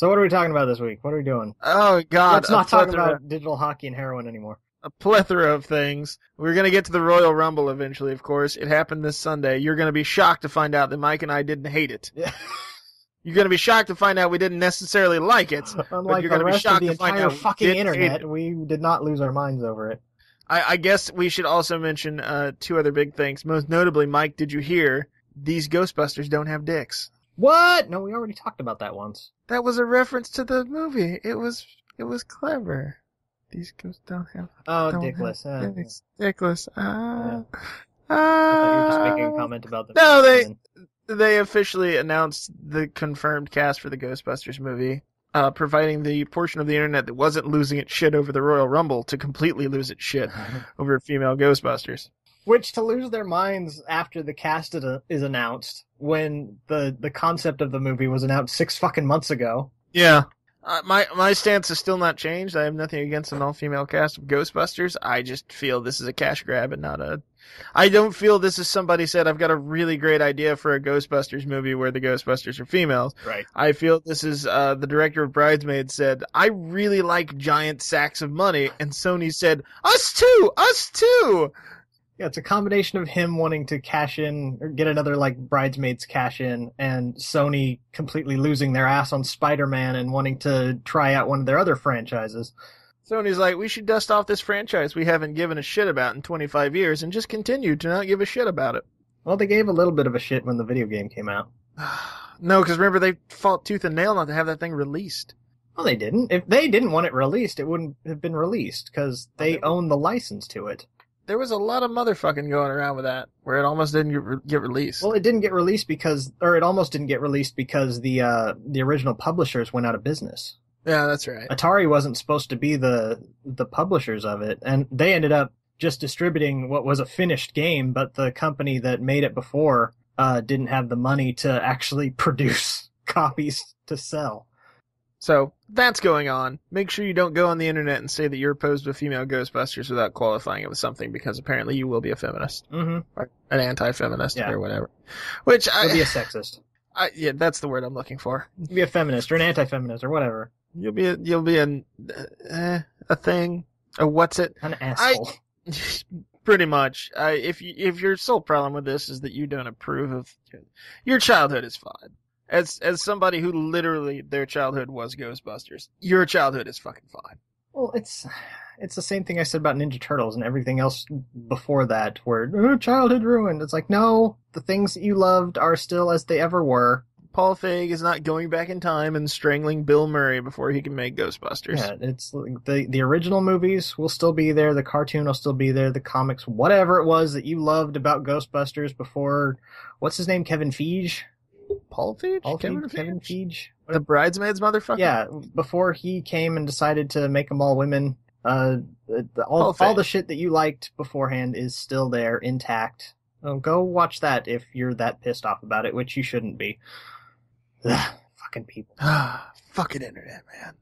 So what are we talking about this week? What are we doing? Oh, God. Let's not talk about digital hockey and heroin anymore. A plethora of things. We're going to get to the Royal Rumble eventually, of course. It happened this Sunday. You're going to be shocked to find out that Mike and I didn't hate it. Yeah. You're going to be shocked to find out we didn't necessarily like it. Unlike you're going the to be rest shocked of the to find entire out fucking internet, we did not lose our minds over it. I guess we should also mention two other big things. Most notably, Mike, did you hear these Ghostbusters don't have dicks? What? No, we already talked about that once. That was a reference to the movie. It was clever. These ghosts don't have. Dickless. Dickless. I thought you were just making a comment about the. No, they officially announced the confirmed cast for the Ghostbusters movie, providing the portion of the internet that wasn't losing its shit over the Royal Rumble to completely lose its shit over female Ghostbusters. Which, to lose their minds after the cast is announced, when the concept of the movie was announced 6 fucking months ago. Yeah. My stance has still not changed. I have nothing against an all-female cast of Ghostbusters. I just feel this is a cash grab and not a... I don't feel this is somebody said, I've got a really great idea for a Ghostbusters movie where the Ghostbusters are females. Right. I feel this is the director of Bridesmaids said, I really like giant sacks of money, and Sony said, us too! Yeah, it's a combination of him wanting to cash in, or get another, Bridesmaids cash in, and Sony completely losing their ass on Spider-Man and wanting to try out one of their other franchises. Sony's like, we should dust off this franchise we haven't given a shit about in 25 years and just continue to not give a shit about it. Well, they gave a little bit of a shit when the video game came out. No, because remember, they fought tooth and nail not to have that thing released. Well, they didn't. If they didn't want it released, it wouldn't have been released, because they own the license to it. There was a lot of motherfucking going around with that, where it almost didn't get released. Well, it didn't get released it almost didn't get released because the original publishers went out of business. Yeah, that's right. Atari wasn't supposed to be the publishers of it, and they ended up just distributing what was a finished game, but the company that made it before didn't have the money to actually produce copies to sell. So, that's going on. Make sure you don't go on the internet and say that you're opposed to female Ghostbusters without qualifying it with something, because apparently you will be a feminist. Mm-hmm. Or an anti-feminist, or whatever. You'll be a sexist. Yeah, that's the word I'm looking for. You'll be a feminist, or an anti-feminist, or whatever. You'll be a thing. A what's it? An asshole. Pretty much. If your sole problem with this is that you don't approve of your childhood is fine. As somebody who literally their childhood was Ghostbusters, your childhood is fucking fine. Well, it's the same thing I said about Ninja Turtles and everything else before that, where childhood ruined. It's like, no, the things that you loved are still as they ever were. Paul Feig is not going back in time and strangling Bill Murray before he can make Ghostbusters. Yeah, it's the original movies will still be there, the cartoon will still be there, the comics, whatever it was that you loved about Ghostbusters before. What's his name? Kevin Feige. Paul Feige? Kevin Feige? The Bridesmaids motherfucker? Yeah, before he came and decided to make them all women, all the shit that you liked beforehand is still there, intact. Go watch that if you're that pissed off about it, which you shouldn't be. Ugh, fucking people. Fucking internet, man.